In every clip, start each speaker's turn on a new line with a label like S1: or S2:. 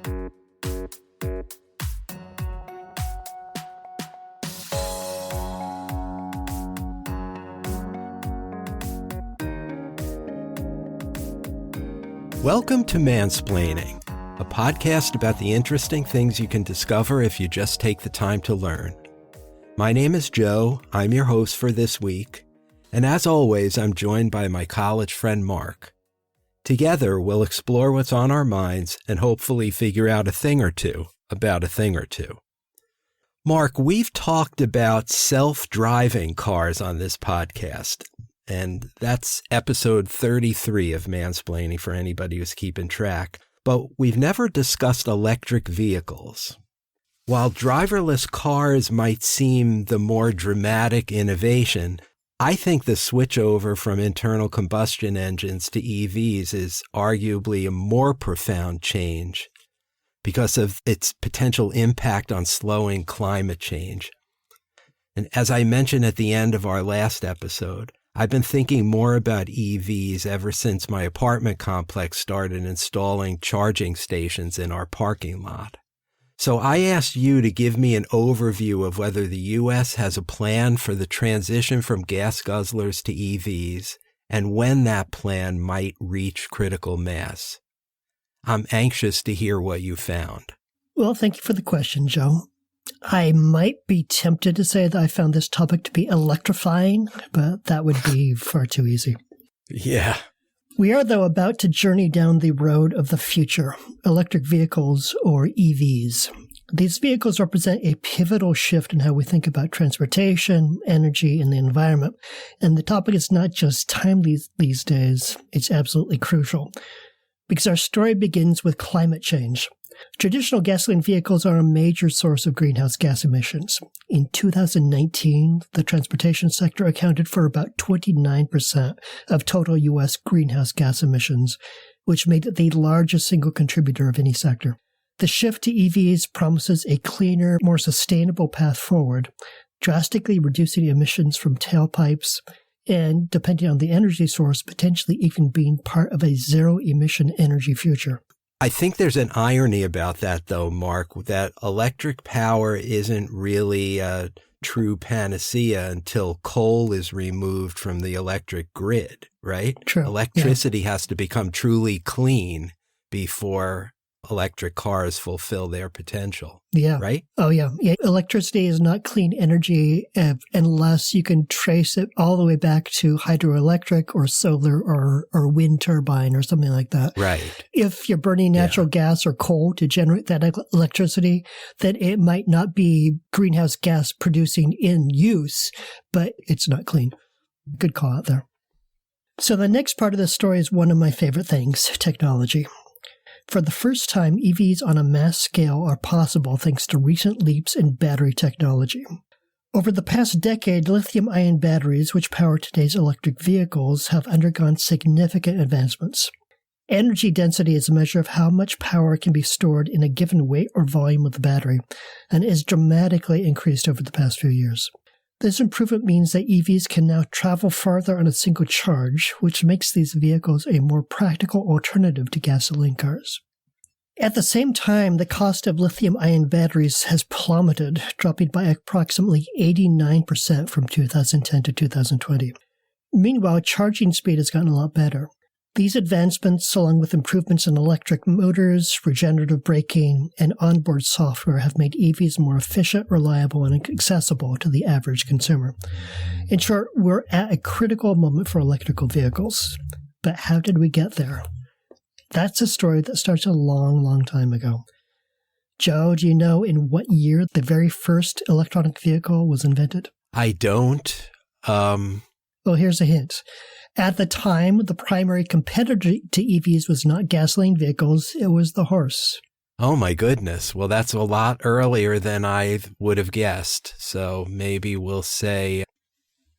S1: Welcome to Mansplaining, a podcast about the interesting things you can discover if you just take the time to learn. My name is Joe, I'm your host for this week, and as always, I'm joined by my college friend Mark. Together, we'll explore what's on our minds and hopefully figure out a thing or two about a thing or two. Mark, we've talked about self-driving cars on this podcast. And that's episode 33 of Mansplaining for anybody who's keeping track. But we've never discussed electric vehicles. While driverless cars might seem the more dramatic innovation, I think the switch over from internal combustion engines to EVs is arguably a more profound change because of its potential impact on slowing climate change. And as I mentioned at the end of our last episode, I've been thinking more about EVs ever since my apartment complex started installing charging stations in our parking lot. So I asked you to give me an overview of whether the U.S. has a plan for the transition from gas guzzlers to EVs and when that plan might reach critical mass. I'm anxious to hear what you found.
S2: Well, thank you for the question, Joe. I might be tempted to say that I found this topic to be electrifying, but that would be far too easy.
S1: Yeah.
S2: We are, though, about to journey down the road of the future, electric vehicles or EVs. These vehicles represent a pivotal shift in how we think about transportation, energy, and the environment. And the topic is not just timely these days, it's absolutely crucial. Because our story begins with climate change. Traditional gasoline vehicles are a major source of greenhouse gas emissions. In 2019, the transportation sector accounted for about 29% of total U.S. greenhouse gas emissions, which made it the largest single contributor of any sector. The shift to EVs promises a cleaner, more sustainable path forward, drastically reducing emissions from tailpipes and, depending on the energy source, potentially even being part of a zero-emission energy future.
S1: I think there's an irony about that, though, Mark, that electric power isn't really a true panacea until coal is removed from the electric grid, right?
S2: True.
S1: Electricity has to become truly clean before electric cars fulfill their potential.
S2: Yeah.
S1: Right?
S2: Oh, yeah. Electricity is not clean energy unless you can trace it all the way back to hydroelectric or solar or wind turbine or something like that.
S1: Right.
S2: If you're burning natural gas or coal to generate that electricity, then it might not be greenhouse gas producing in use, but it's not clean. Good call out there. So the next part of the story is one of my favorite things, technology. For the first time, EVs on a mass scale are possible thanks to recent leaps in battery technology. Over the past decade, lithium-ion batteries, which power today's electric vehicles, have undergone significant advancements. Energy density is a measure of how much power can be stored in a given weight or volume of the battery, and is dramatically increased over the past few years. This improvement means that EVs can now travel farther on a single charge, which makes these vehicles a more practical alternative to gasoline cars. At the same time, the cost of lithium-ion batteries has plummeted, dropping by approximately 89% from 2010 to 2020. Meanwhile, charging speed has gotten a lot better. These advancements, along with improvements in electric motors, regenerative braking, and onboard software, have made EVs more efficient, reliable, and accessible to the average consumer. In short, we're at a critical moment for electrical vehicles. But how did we get there? That's a story that starts a long, long time ago. Joe, do you know in what year the very first electronic vehicle was invented?
S1: I don't.
S2: Well, here's a hint. At the time, the primary competitor to EVs was not gasoline vehicles, it was the horse.
S1: Oh, my goodness. Well, that's a lot earlier than I would have guessed. So maybe we'll say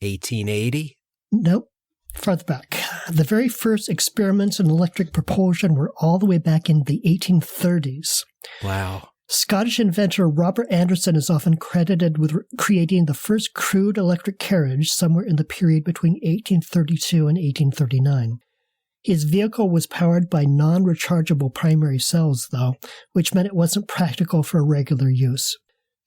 S1: 1880?
S2: Nope. Farther back. The very first experiments in electric propulsion were all the way back in the 1830s.
S1: Wow.
S2: Scottish inventor Robert Anderson is often credited with creating the first crude electric carriage somewhere in the period between 1832 and 1839. His vehicle was powered by non-rechargeable primary cells, though, which meant it wasn't practical for regular use.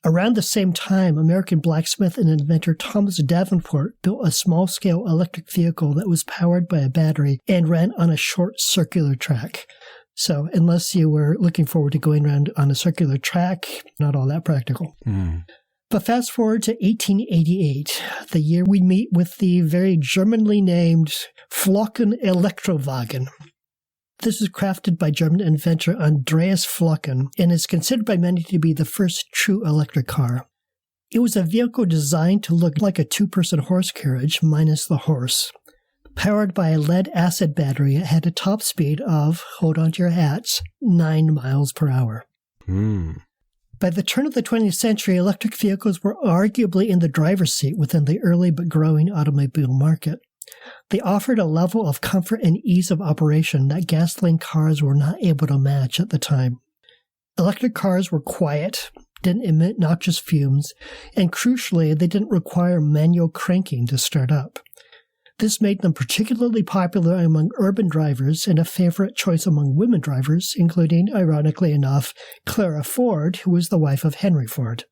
S2: Around the same time, American blacksmith and inventor Thomas Davenport built a small-scale electric vehicle that was powered by a battery and ran on a short circular track. So unless you were looking forward to going around on a circular track, not all that practical. But fast forward to 1888, the year we meet with the very Germanly named Flocken Elektrowagen. This is crafted by German inventor Andreas Flocken and is considered by many to be the first true electric car. It was a vehicle designed to look like a two-person horse carriage minus the horse. Powered by a lead-acid battery, it had a top speed of, hold on to your hats, 9 miles per hour. By the turn of the 20th century, electric vehicles were arguably in the driver's seat within the early but growing automobile market. They offered a level of comfort and ease of operation that gasoline cars were not able to match at the time. Electric cars were quiet, didn't emit noxious fumes, and crucially, they didn't require manual cranking to start up. This made them particularly popular among urban drivers and a favorite choice among women drivers, including, ironically enough, Clara Ford, who was the wife of Henry Ford.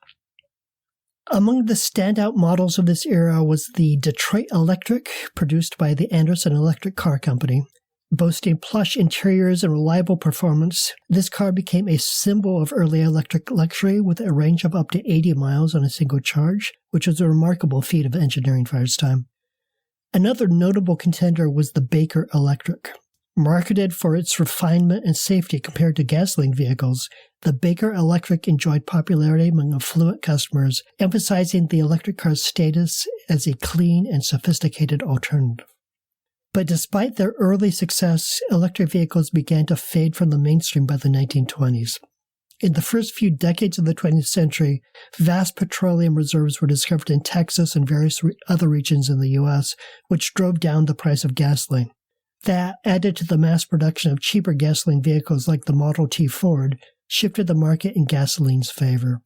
S2: Among the standout models of this era was the Detroit Electric, produced by the Anderson Electric Car Company. Boasting plush interiors and reliable performance, this car became a symbol of early electric luxury with a range of up to 80 miles on a single charge, which was a remarkable feat of engineering for its time. Another notable contender was the Baker Electric. Marketed for its refinement and safety compared to gasoline vehicles, the Baker Electric enjoyed popularity among affluent customers, emphasizing the electric car's status as a clean and sophisticated alternative. But despite their early success, electric vehicles began to fade from the mainstream by the 1920s. In the first few decades of the 20th century, vast petroleum reserves were discovered in Texas and various other regions in the U.S., which drove down the price of gasoline. That, added to the mass production of cheaper gasoline vehicles like the Model T Ford, shifted the market in gasoline's favor.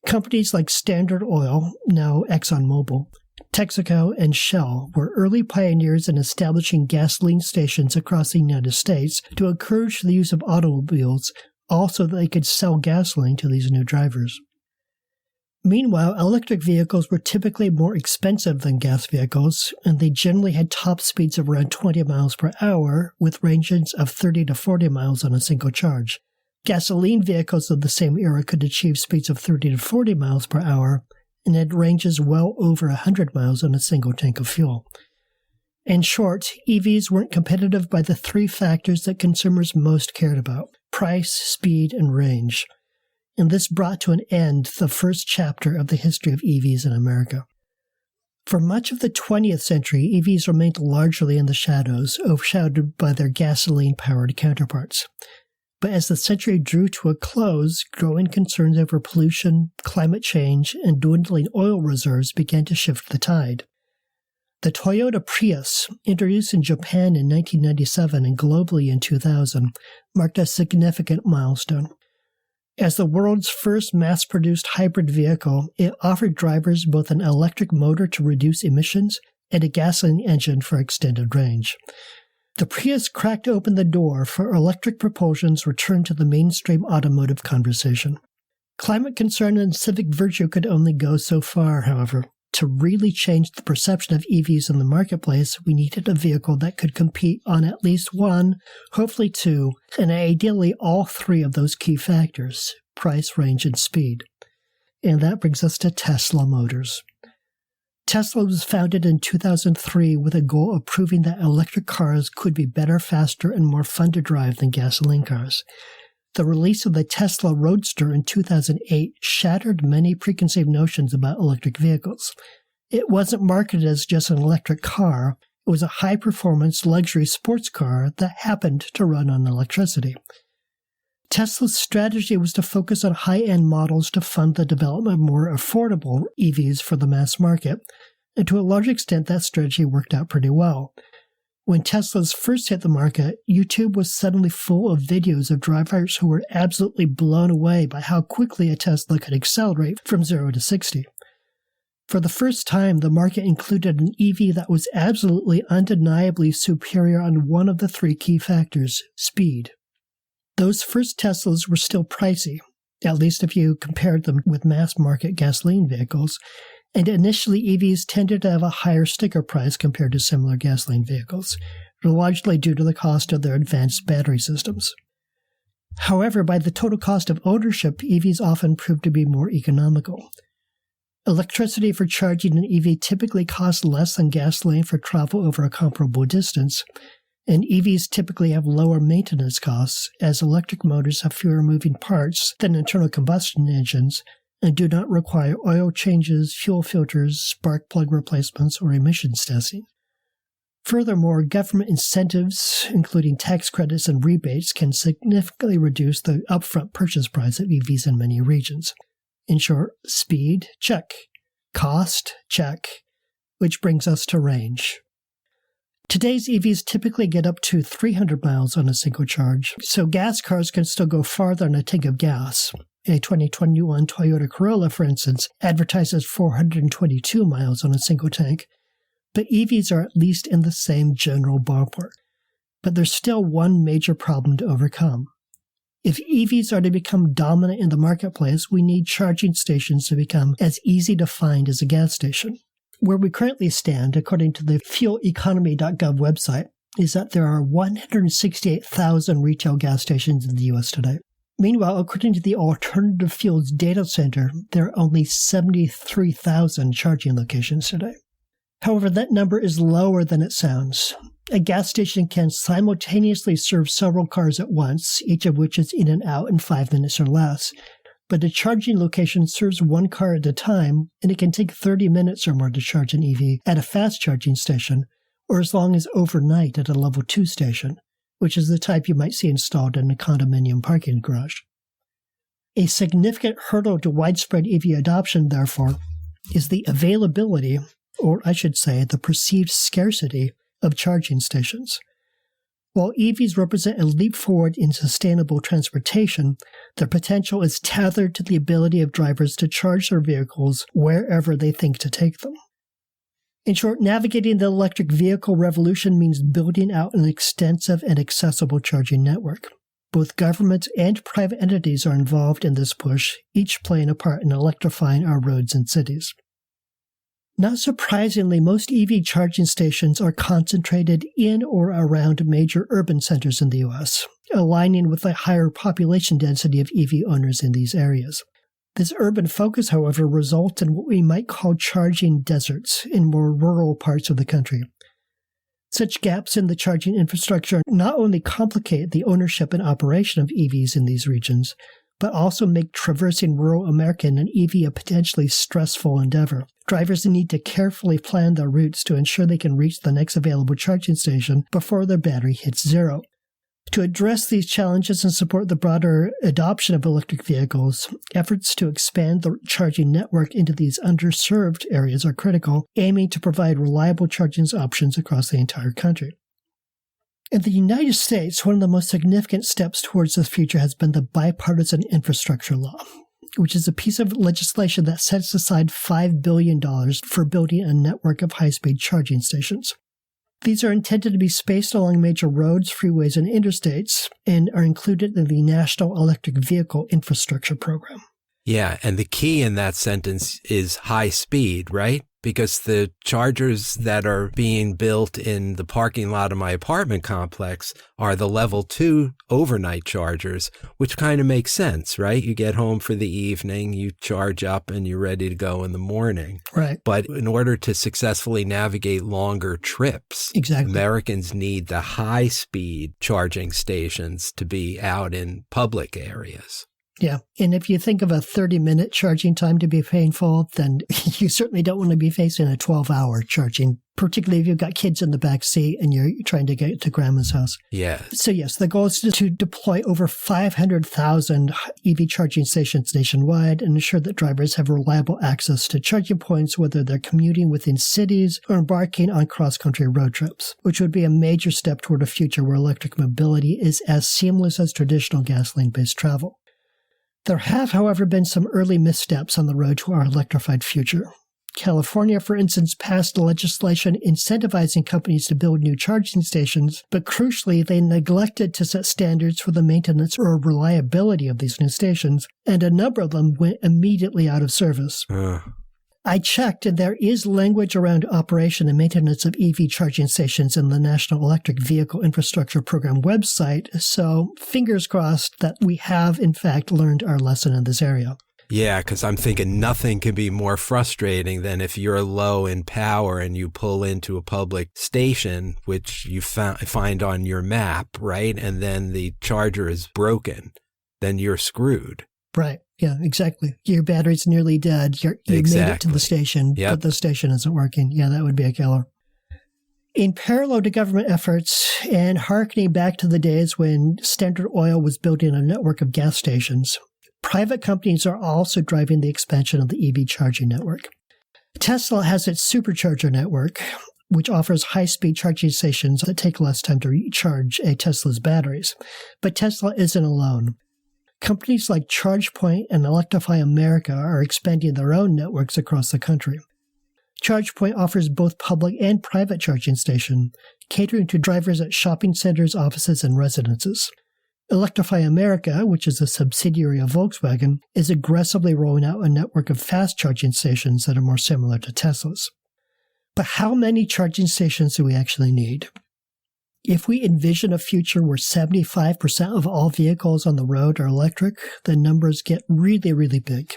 S2: Companies like Standard Oil, now ExxonMobil, Texaco, and Shell were early pioneers in establishing gasoline stations across the United States to encourage the use of automobiles, also that they could sell gasoline to these new drivers. Meanwhile, electric vehicles were typically more expensive than gas vehicles, and they generally had top speeds of around 20 miles per hour, with ranges of 30 to 40 miles on a single charge. Gasoline vehicles of the same era could achieve speeds of 30 to 40 miles per hour, and had ranges well over 100 miles on a single tank of fuel. In short, EVs weren't competitive by the three factors that consumers most cared about: price, speed, and range. And this brought to an end the first chapter of the history of EVs in America. For much of the 20th century, EVs remained largely in the shadows, overshadowed by their gasoline-powered counterparts. But as the century drew to a close, growing concerns over pollution, climate change, and dwindling oil reserves began to shift the tide. The Toyota Prius, introduced in Japan in 1997 and globally in 2000, marked a significant milestone. As the world's first mass-produced hybrid vehicle, it offered drivers both an electric motor to reduce emissions and a gasoline engine for extended range. The Prius cracked open the door for electric propulsion's return to the mainstream automotive conversation. Climate concern and civic virtue could only go so far, however. To really change the perception of EVs in the marketplace, we needed a vehicle that could compete on at least one, hopefully two, and ideally all three of those key factors: price, range, and speed. And that brings us to Tesla Motors. Tesla was founded in 2003 with a goal of proving that electric cars could be better, faster, and more fun to drive than gasoline cars. The release of the Tesla Roadster in 2008 shattered many preconceived notions about electric vehicles. It wasn't marketed as just an electric car. It was a high-performance luxury sports car that happened to run on electricity. Tesla's strategy was to focus on high-end models to fund the development of more affordable EVs for the mass market, and to a large extent that strategy worked out pretty well. When Teslas first hit the market, YouTube was suddenly full of videos of drivers who were absolutely blown away by how quickly a Tesla could accelerate from 0 to 60. For the first time, the market included an EV that was absolutely undeniably superior on one of the three key factors, speed. Those first Teslas were still pricey, at least if you compared them with mass-market gasoline vehicles, and initially EVs tended to have a higher sticker price compared to similar gasoline vehicles, largely due to the cost of their advanced battery systems. However, by the total cost of ownership, EVs often proved to be more economical. Electricity for charging an EV typically costs less than gasoline for travel over a comparable distance, and EVs typically have lower maintenance costs as electric motors have fewer moving parts than internal combustion engines and do not require oil changes, fuel filters, spark plug replacements, or emissions testing. Furthermore, government incentives, including tax credits and rebates, can significantly reduce the upfront purchase price of EVs in many regions. In short, speed, check. Cost, check. Which brings us to range. Today's EVs typically get up to 300 miles on a single charge, so gas cars can still go farther on a tank of gas. A 2021 Toyota Corolla, for instance, advertises 422 miles on a single tank, but EVs are at least in the same general ballpark. But there's still one major problem to overcome. If EVs are to become dominant in the marketplace, we need charging stations to become as easy to find as a gas station. Where we currently stand, according to the fueleconomy.gov website, is that there are 168,000 retail gas stations in the U.S. today. Meanwhile, according to the Alternative Fuels Data Center, there are only 73,000 charging locations today. However, that number is lower than it sounds. A gas station can simultaneously serve several cars at once, each of which is in and out in 5 minutes or less. But a charging location serves one car at a time, and it can take 30 minutes or more to charge an EV at a fast charging station, or as long as overnight at a level 2 station, which is the type you might see installed in a condominium parking garage. A significant hurdle to widespread EV adoption, therefore, is the availability, or I should say the perceived scarcity, of charging stations. While EVs represent a leap forward in sustainable transportation, their potential is tethered to the ability of drivers to charge their vehicles wherever they think to take them. In short, navigating the electric vehicle revolution means building out an extensive and accessible charging network. Both governments and private entities are involved in this push, each playing a part in electrifying our roads and cities. Not surprisingly, most EV charging stations are concentrated in or around major urban centers in the U.S., aligning with the higher population density of EV owners in these areas. This urban focus, however, results in what we might call charging deserts in more rural parts of the country. Such gaps in the charging infrastructure not only complicate the ownership and operation of EVs in these regions, but also make traversing rural America in an EV a potentially stressful endeavor. Drivers need to carefully plan their routes to ensure they can reach the next available charging station before their battery hits zero. To address these challenges and support the broader adoption of electric vehicles, efforts to expand the charging network into these underserved areas are critical, aiming to provide reliable charging options across the entire country. In the United States, one of the most significant steps towards this future has been the Bipartisan Infrastructure Law, which is a piece of legislation that sets aside $5 billion for building a network of high-speed charging stations. These are intended to be spaced along major roads, freeways, and interstates, and are included in the National Electric Vehicle Infrastructure Program.
S1: Yeah, and the key in that sentence is high speed, right? Because the chargers that are being built in the parking lot of my apartment complex are the level 2 overnight chargers, which kind of makes sense, right? You get home for the evening, you charge up, and you're ready to go in the morning.
S2: Right.
S1: But in order to successfully navigate longer trips, Americans need the high-speed charging stations to be out in public areas.
S2: Yeah, and if you think of a 30-minute charging time to be painful, then you certainly don't want to be facing a 12-hour charging, particularly if you've got kids in the back seat and you're trying to get to grandma's house.
S1: Yeah.
S2: So yes, the goal is to deploy over 500,000 EV charging stations nationwide and ensure that drivers have reliable access to charging points, whether they're commuting within cities or embarking on cross-country road trips, which would be a major step toward a future where electric mobility is as seamless as traditional gasoline-based travel. There have, however, been some early missteps on the road to our electrified future. California, for instance, passed legislation incentivizing companies to build new charging stations, but crucially, they neglected to set standards for the maintenance or reliability of these new stations, and a number of them went immediately out of service. I checked, and there is language around operation and maintenance of EV charging stations in the National Electric Vehicle Infrastructure Program website, so fingers crossed that we have, in fact, learned our lesson in this area.
S1: Yeah, because I'm thinking nothing can be more frustrating than if you're low in power and you pull into a public station, which you find on your map, right? And then the charger is broken. Then you're screwed.
S2: Right. Yeah, exactly. Your battery's nearly dead. You made it to the station, but the station isn't working. Yeah, that would be a killer. In parallel to government efforts and harkening back to the days when Standard Oil was building a network of gas stations, private companies are also driving the expansion of the EV charging network. Tesla has its supercharger network, which offers high-speed charging stations that take less time to recharge a Tesla's batteries. But Tesla isn't alone. Companies like ChargePoint and Electrify America are expanding their own networks across the country. ChargePoint offers both public and private charging stations, catering to drivers at shopping centers, offices, and residences. Electrify America, which is a subsidiary of Volkswagen, is aggressively rolling out a network of fast charging stations that are more similar to Tesla's. But how many charging stations do we actually need? If we envision a future where 75% of all vehicles on the road are electric, the numbers get really, really big.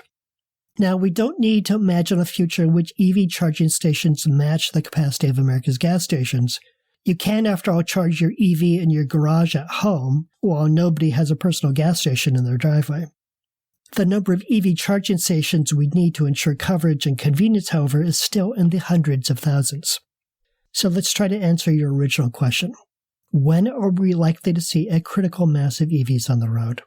S2: Now, we don't need to imagine a future in which EV charging stations match the capacity of America's gas stations. You can, after all, charge your EV in your garage at home while nobody has a personal gas station in their driveway. The number of EV charging stations we need to ensure coverage and convenience, however, is still in the hundreds of thousands. So let's try to answer your original question. When are we likely to see a critical mass of EVs on the road?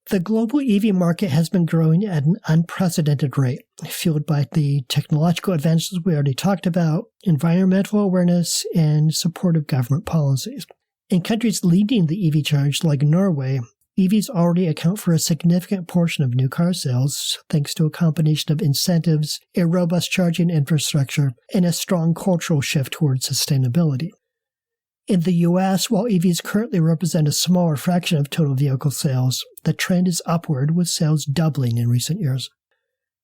S2: The global EV market has been growing at an unprecedented rate, fueled by the technological advances we already talked about, environmental awareness, and supportive government policies. In countries leading the EV charge, like Norway, EVs already account for a significant portion of new car sales, thanks to a combination of incentives, a robust charging infrastructure, and a strong cultural shift towards sustainability. In the U.S., while EVs currently represent a smaller fraction of total vehicle sales, the trend is upward, with sales doubling in recent years.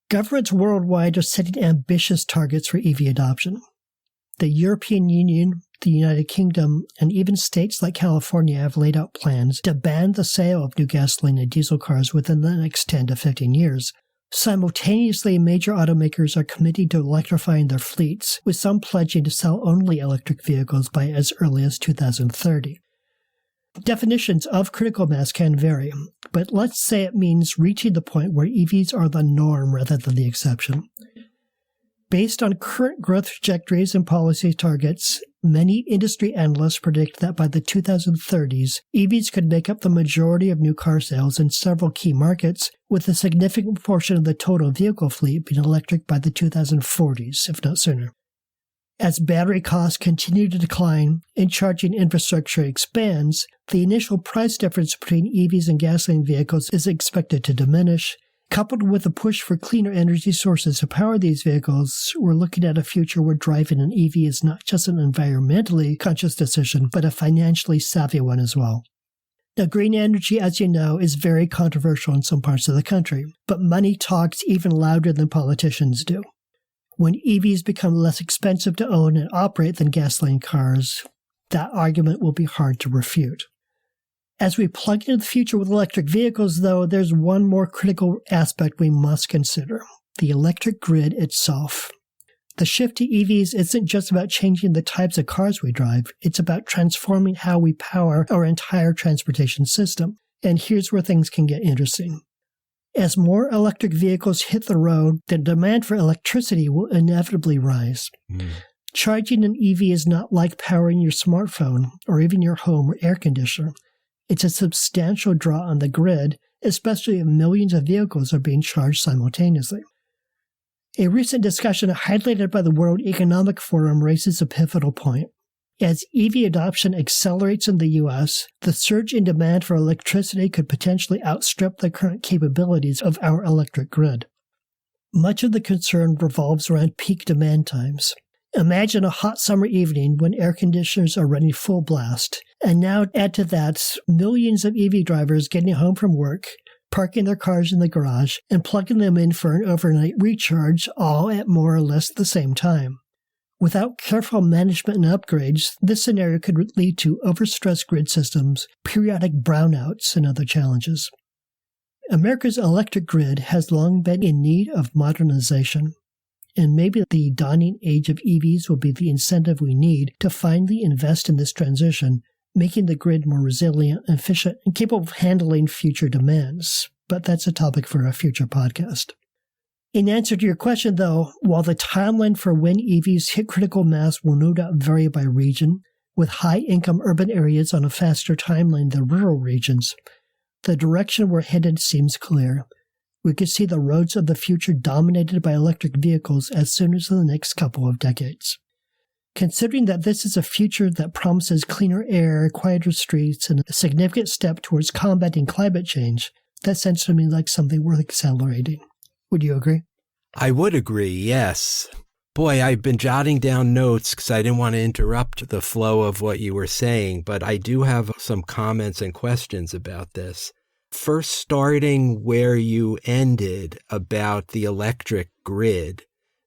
S2: Governments worldwide are setting ambitious targets for EV adoption. The European Union, the United Kingdom, and even states like California have laid out plans to ban the sale of new gasoline and diesel cars within the next 10 to 15 years. Simultaneously, major automakers are committing to electrifying their fleets, with some pledging to sell only electric vehicles by as early as 2030. Definitions of critical mass can vary, but let's say it means reaching the point where EVs are the norm rather than the exception. Based on current growth trajectories and policy targets, many industry analysts predict that by the 2030s, EVs could make up the majority of new car sales in several key markets, with a significant portion of the total vehicle fleet being electric by the 2040s, if not sooner. As battery costs continue to decline and charging infrastructure expands, the initial price difference between EVs and gasoline vehicles is expected to diminish. Coupled with a push for cleaner energy sources to power these vehicles, we're looking at a future where driving an EV is not just an environmentally conscious decision, but a financially savvy one as well. Now, green energy, as you know, is very controversial in some parts of the country, but money talks even louder than politicians do. When EVs become less expensive to own and operate than gasoline cars, that argument will be hard to refute. As we plug into the future with electric vehicles, though, there's one more critical aspect we must consider: the electric grid itself. The shift to EVs isn't just about changing the types of cars we drive, it's about transforming how we power our entire transportation system. And here's where things can get interesting. As more electric vehicles hit the road, the demand for electricity will inevitably rise. Charging an EV is not like powering your smartphone or even your home or air conditioner. It's a substantial draw on the grid, especially if millions of vehicles are being charged simultaneously. A recent discussion highlighted by the World Economic Forum raises a pivotal point. As EV adoption accelerates in the U.S., the surge in demand for electricity could potentially outstrip the current capabilities of our electric grid. Much of the concern revolves around peak demand times. Imagine a hot summer evening when air conditioners are running full blast. And now add to that millions of EV drivers getting home from work, parking their cars in the garage, and plugging them in for an overnight recharge, all at more or less the same time. Without careful management and upgrades, this scenario could lead to overstressed grid systems, periodic brownouts, and other challenges. America's electric grid has long been in need of modernization, and maybe the dawning age of EVs will be the incentive we need to finally invest in this transition, making the grid more resilient, efficient, and capable of handling future demands. But that's a topic for a future podcast. In answer to your question, though, while the timeline for when EVs hit critical mass will no doubt vary by region, with high-income urban areas on a faster timeline than rural regions, the direction we're headed seems clear. We could see the roads of the future dominated by electric vehicles as soon as the next couple of decades. Considering that this is a future that promises cleaner air, quieter streets, and a significant step towards combating climate change, that sounds to me like something worth accelerating. Would you agree?
S1: I would agree, yes. Boy, I've been jotting down notes because I didn't want to interrupt the flow of what you were saying, but I do have some comments and questions about this. First, starting where you ended about the electric grid,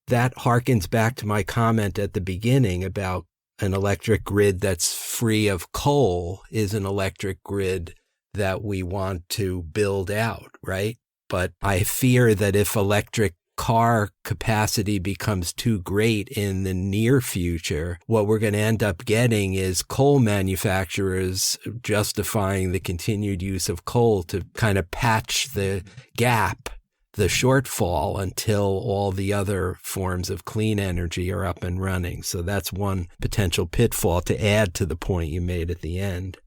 S1: that harkens back to my comment at the beginning about an electric grid that's free of coal is an electric grid that we want to build out, right? But I fear that if electric car capacity becomes too great in the near future, what we're going to end up getting is coal manufacturers justifying the continued use of coal to kind of patch the gap, the shortfall, until all the other forms of clean energy are up and running. So that's one potential pitfall to add to the point you made at the end.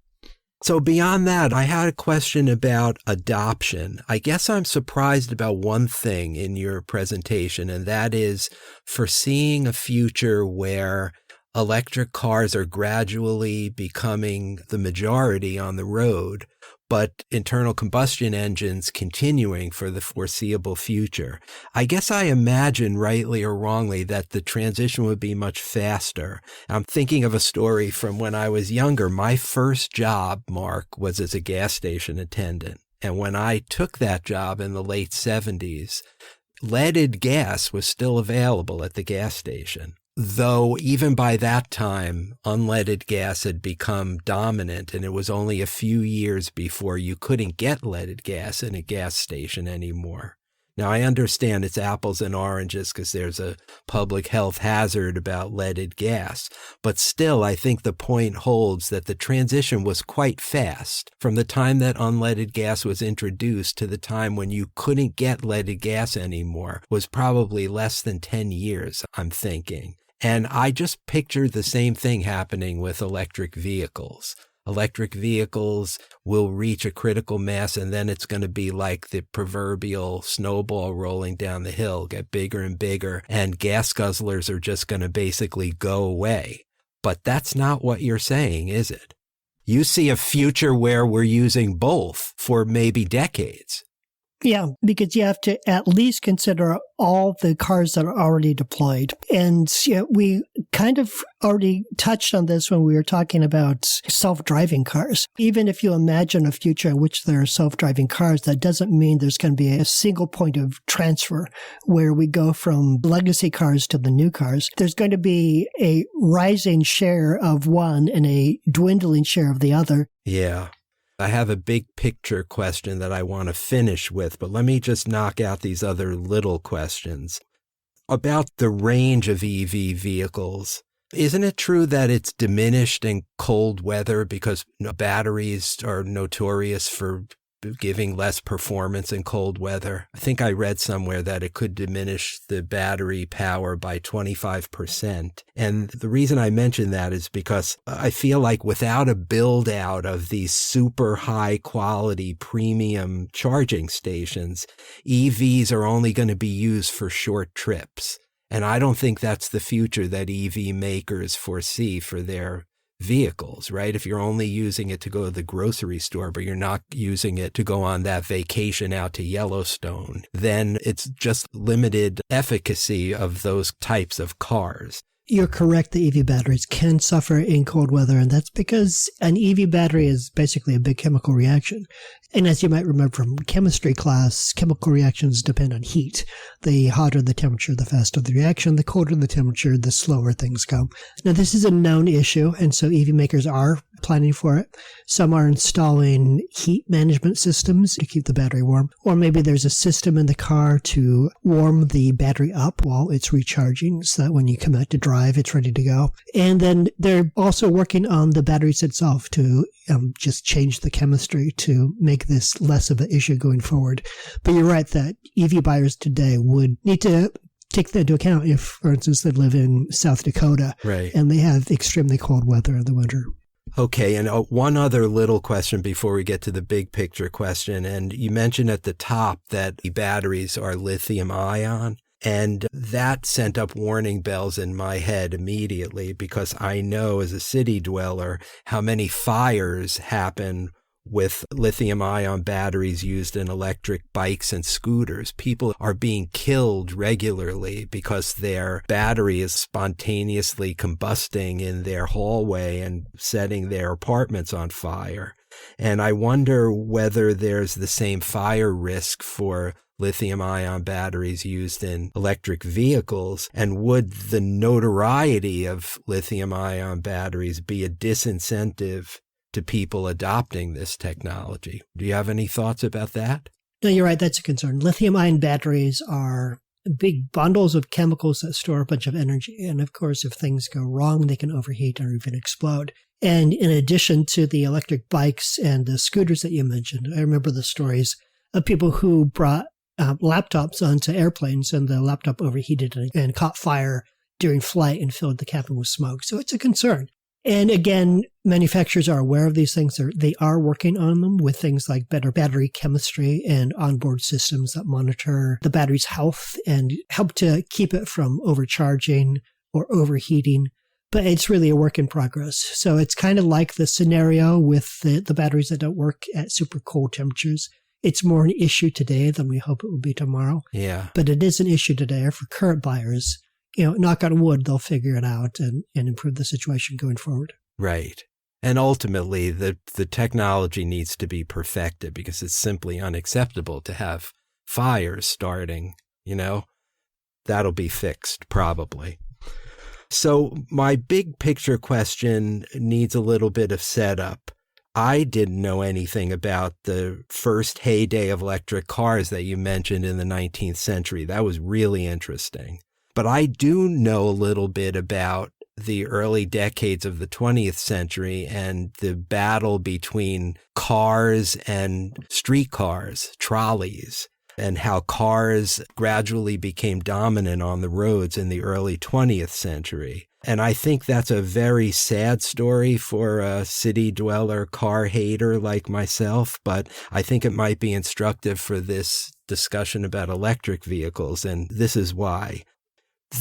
S1: So beyond that, I had a question about adoption. I guess I'm surprised about one thing in your presentation, and that is foreseeing a future where electric cars are gradually becoming the majority on the road, but internal combustion engines continuing for the foreseeable future. I guess I imagine, rightly or wrongly, that the transition would be much faster. I'm thinking of a story from when I was younger. My first job, Mark, was as a gas station attendant. And when I took that job in the late 70s, leaded gas was still available at the gas station. Though even by that time, unleaded gas had become dominant, and it was only a few years before you couldn't get leaded gas in a gas station anymore. Now, I understand it's apples and oranges because there's a public health hazard about leaded gas. But still, I think the point holds that the transition was quite fast. From the time that unleaded gas was introduced to the time when you couldn't get leaded gas anymore was probably less than 10 years, I'm thinking. And I just pictured the same thing happening with electric vehicles. Electric vehicles will reach a critical mass, and then it's going to be like the proverbial snowball rolling down the hill, get bigger and bigger, and gas guzzlers are just going to basically go away. But that's not what you're saying, is it? You see a future where we're using both for maybe decades.
S2: Yeah, because you have to at least consider all the cars that are already deployed. And we kind of already touched on this when we were talking about self-driving cars. Even if you imagine a future in which there are self-driving cars, that doesn't mean there's going to be a single point of transfer where we go from legacy cars to the new cars. There's going to be a rising share of one and a dwindling share of the other.
S1: Yeah. I have a big picture question that I want to finish with, but let me just knock out these other little questions. About the range of EV vehicles, isn't it true that it's diminished in cold weather because batteries are notorious for giving less performance in cold weather? I think I read somewhere that it could diminish the battery power by 25%. And the reason I mention that is because I feel like without a build out of these super high quality premium charging stations, EVs are only going to be used for short trips. And I don't think that's the future that EV makers foresee for their vehicles, right? If you're only using it to go to the grocery store, but you're not using it to go on that vacation out to Yellowstone, then it's just limited efficacy of those types of cars.
S2: You're correct. The EV batteries can suffer in cold weather, and that's because an EV battery is basically a big chemical reaction. And as you might remember from chemistry class, chemical reactions depend on heat. The hotter the temperature, the faster the reaction. The colder the temperature, the slower things go. Now, this is a known issue, and so EV makers are planning for it. Some are installing heat management systems to keep the battery warm, or maybe there's a system in the car to warm the battery up while it's recharging so that when you come out to drive, it's ready to go. And then they're also working on the batteries itself to just change the chemistry to make this less of an issue going forward. But you're right that EV buyers today would need to take that into account if, for instance, they live in South Dakota,
S1: right,
S2: and they have extremely cold weather in the winter.
S1: Okay, and one other little question before we get to the big picture question. And you mentioned at the top that the batteries are lithium ion, and that sent up warning bells in my head immediately because I know as a city dweller how many fires happen with lithium-ion batteries used in electric bikes and scooters. People are being killed regularly because their battery is spontaneously combusting in their hallway and setting their apartments on fire. And I wonder whether there's the same fire risk for lithium-ion batteries used in electric vehicles, and would the notoriety of lithium-ion batteries be a disincentive to people adopting this technology? Do you have any thoughts about that?
S2: No, you're right. That's a concern. Lithium-ion batteries are big bundles of chemicals that store a bunch of energy. And of course, if things go wrong, they can overheat or even explode. And in addition to the electric bikes and the scooters that you mentioned, I remember the stories of people who brought laptops onto airplanes, and the laptop overheated and caught fire during flight and filled the cabin with smoke. So it's a concern. And again, manufacturers are aware of these things. They are working on them with things like better battery chemistry and onboard systems that monitor the battery's health and help to keep it from overcharging or overheating. But it's really a work in progress. So it's kind of like the scenario with the batteries that don't work at super cold temperatures. It's more an issue today than we hope it will be tomorrow.
S1: Yeah.
S2: But it is an issue today for current buyers. Knock on wood, they'll figure it out and improve the situation going forward.
S1: Right. And ultimately, the technology needs to be perfected because it's simply unacceptable to have fires starting, That'll be fixed, probably. So my big picture question needs a little bit of setup. I didn't know anything about the first heyday of electric cars that you mentioned in the 19th century. That was really interesting. But I do know a little bit about the early decades of the 20th century and the battle between cars and streetcars, trolleys, and how cars gradually became dominant on the roads in the early 20th century. And I think that's a very sad story for a city dweller, car hater like myself, but I think it might be instructive for this discussion about electric vehicles, and this is why.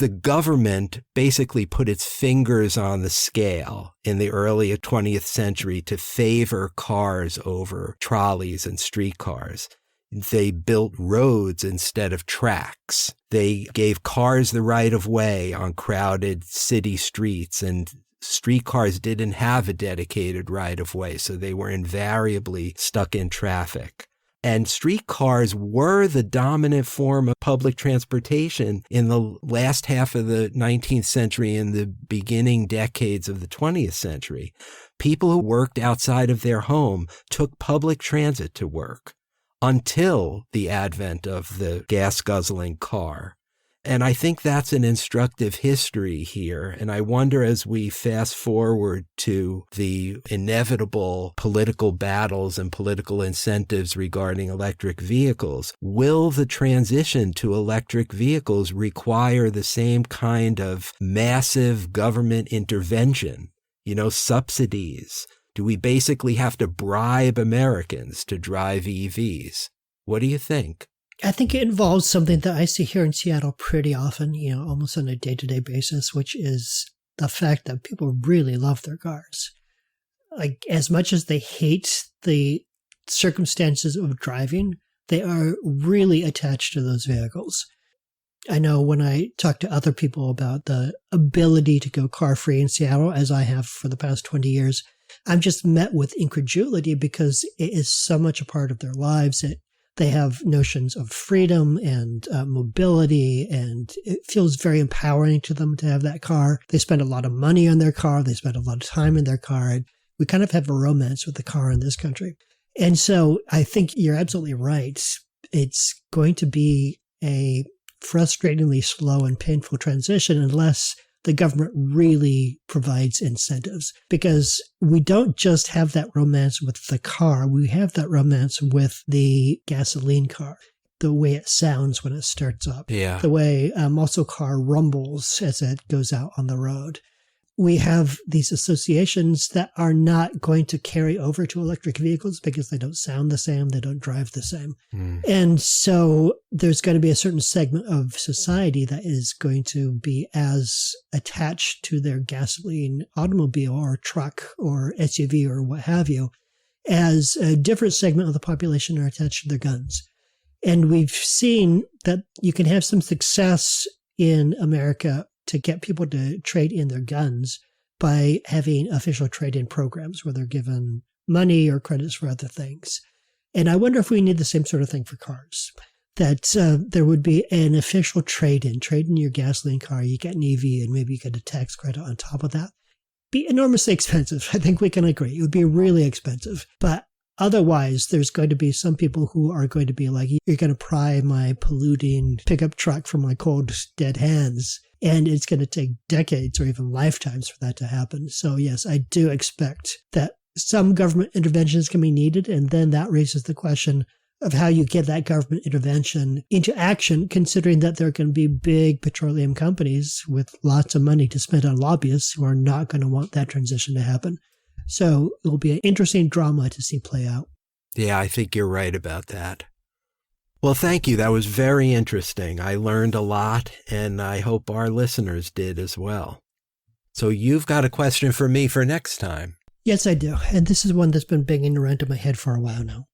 S1: The government basically put its fingers on the scale in the early 20th century to favor cars over trolleys and streetcars. They built roads instead of tracks. They gave cars the right of way on crowded city streets, and streetcars didn't have a dedicated right of way, so they were invariably stuck in traffic. And streetcars were the dominant form of public transportation in the last half of the 19th century and the beginning decades of the 20th century. People who worked outside of their home took public transit to work until the advent of the gas-guzzling car. And I think that's an instructive history here. And I wonder, as we fast forward to the inevitable political battles and political incentives regarding electric vehicles, will the transition to electric vehicles require the same kind of massive government intervention, subsidies? Do we basically have to bribe Americans to drive EVs? What do you think?
S2: I think it involves something that I see here in Seattle pretty often, almost on a day-to-day basis, which is the fact that people really love their cars. Like, as much as they hate the circumstances of driving, they are really attached to those vehicles. I know when I talk to other people about the ability to go car-free in Seattle, as I have for the past 20 years, I'm just met with incredulity because it is so much a part of their lives. They have notions of freedom and mobility, and it feels very empowering to them to have that car. They spend a lot of money on their car. They spend a lot of time in their car. And we kind of have a romance with the car in this country. And so I think you're absolutely right. It's going to be a frustratingly slow and painful transition unless the government really provides incentives, because we don't just have that romance with the car. We have that romance with the gasoline car, the way it sounds when it starts up, the way muscle car rumbles as it goes out on the road. We have these associations that are not going to carry over to electric vehicles because they don't sound the same, they don't drive the same. And so there's going to be a certain segment of society that is going to be as attached to their gasoline automobile or truck or SUV or what have you, as a different segment of the population are attached to their guns. And we've seen that you can have some success in America to get people to trade in their guns by having official trade-in programs where they're given money or credits for other things. And I wonder if we need the same sort of thing for cars, that there would be an official trade in your gasoline car, you get an EV, and maybe you get a tax credit on top of that. Be enormously expensive. I think we can agree. It would be really expensive. But otherwise, there's going to be some people who are going to be like, you're going to pry my polluting pickup truck from my cold, dead hands. And it's going to take decades or even lifetimes for that to happen. So yes, I do expect that some government interventions can be needed. And then that raises the question of how you get that government intervention into action, considering that there are going to be big petroleum companies with lots of money to spend on lobbyists who are not going to want that transition to happen. So it will be an interesting drama to see play out.
S1: Yeah, I think you're right about that. Well, thank you. That was very interesting. I learned a lot, and I hope our listeners did as well. So you've got a question for me for next time.
S2: Yes, I do. And this is one that's been banging around in my head for a while now.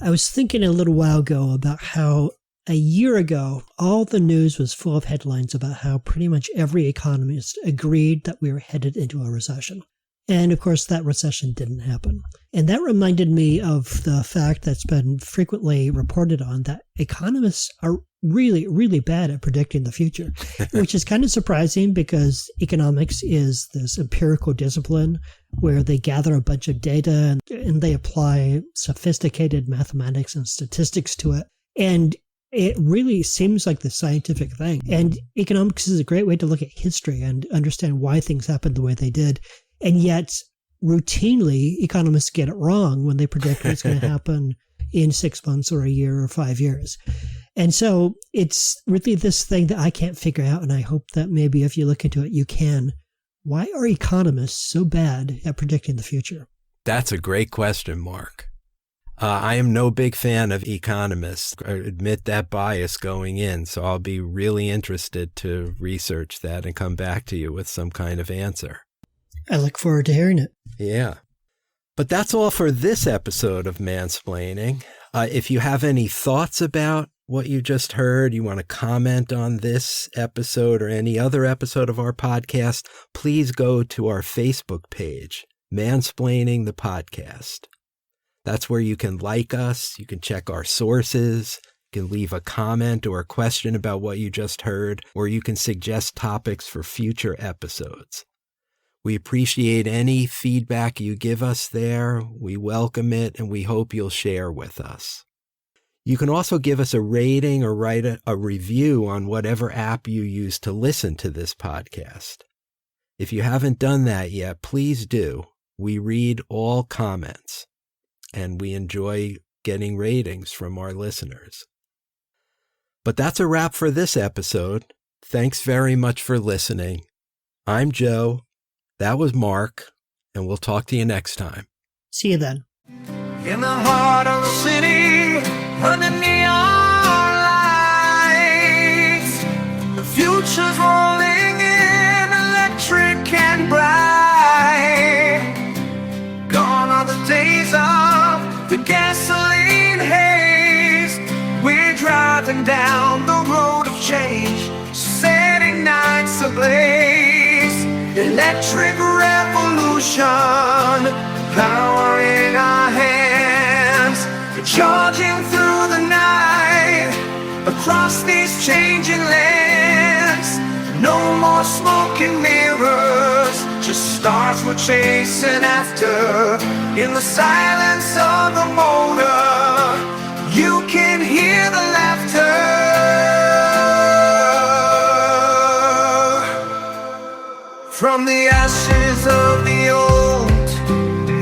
S2: I was thinking a little while ago about how a year ago, all the news was full of headlines about how pretty much every economist agreed that we were headed into a recession. And of course, that recession didn't happen. And that reminded me of the fact that's been frequently reported on, that economists are really, really bad at predicting the future, which is kind of surprising because economics is this empirical discipline where they gather a bunch of data and they apply sophisticated mathematics and statistics to it. And it really seems like the scientific thing. And economics is a great way to look at history and understand why things happened the way they did. And yet, routinely, economists get it wrong when they predict what's going to happen in 6 months or a year or 5 years. And so it's really this thing that I can't figure out, and I hope that maybe if you look into it, you can. Why are economists so bad at predicting the future?
S1: That's a great question, Mark. I am no big fan of economists. I admit that bias going in, so I'll be really interested to research that and come back to you with some kind of answer.
S2: I look forward to hearing it.
S1: Yeah. But that's all for this episode of Mansplaining. If you have any thoughts about what you just heard, you want to comment on this episode or any other episode of our podcast, please go to our Facebook page, Mansplaining the Podcast. That's where you can like us, you can check our sources, you can leave a comment or a question about what you just heard, or you can suggest topics for future episodes. We appreciate any feedback you give us there. We welcome it, and we hope you'll share with us. You can also give us a rating or write a review on whatever app you use to listen to this podcast. If you haven't done that yet, please do. We read all comments, and we enjoy getting ratings from our listeners. But that's a wrap for this episode. Thanks very much for listening. I'm Joe. That was Mark, and we'll talk to you next time.
S2: See you then.
S3: In the heart of the city, under neon lights, the future's rolling in electric gasoline haze. We're driving down the road of change, setting nights ablaze. Electric revolution, power in our hands, charging through the night, across these changing lands. No more smoking mirrors, just stars we're chasing after. In the silence of the motor, you can hear the laughter. From the ashes of the old,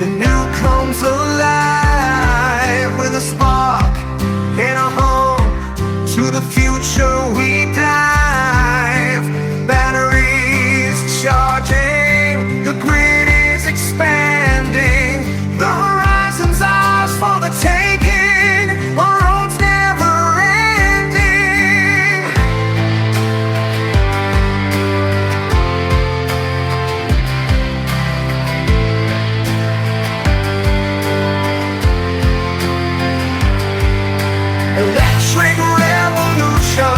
S3: the new comes alive, with a spark and a home. To the future we dive, batteries charging, the grid is expanding, the horizon's ours for the taking, our road's never ending. Electric revolution,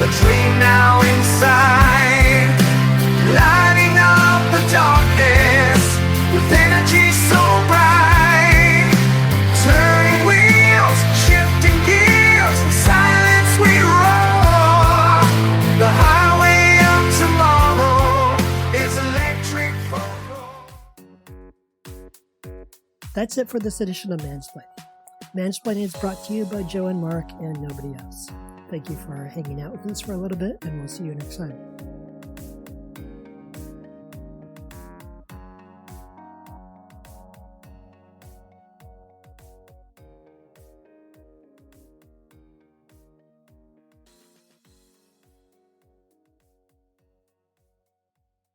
S3: the dream now inside, lighting up the darkness with energy so bright. Turning wheels, shifting gears, in silence we roar. The highway of tomorrow is electric for all.
S2: That's it for this edition of Mansplaining. Mansplaining is brought to you by Joe and Mark and nobody else. Thank you for hanging out with us for a little bit, and we'll see you next time.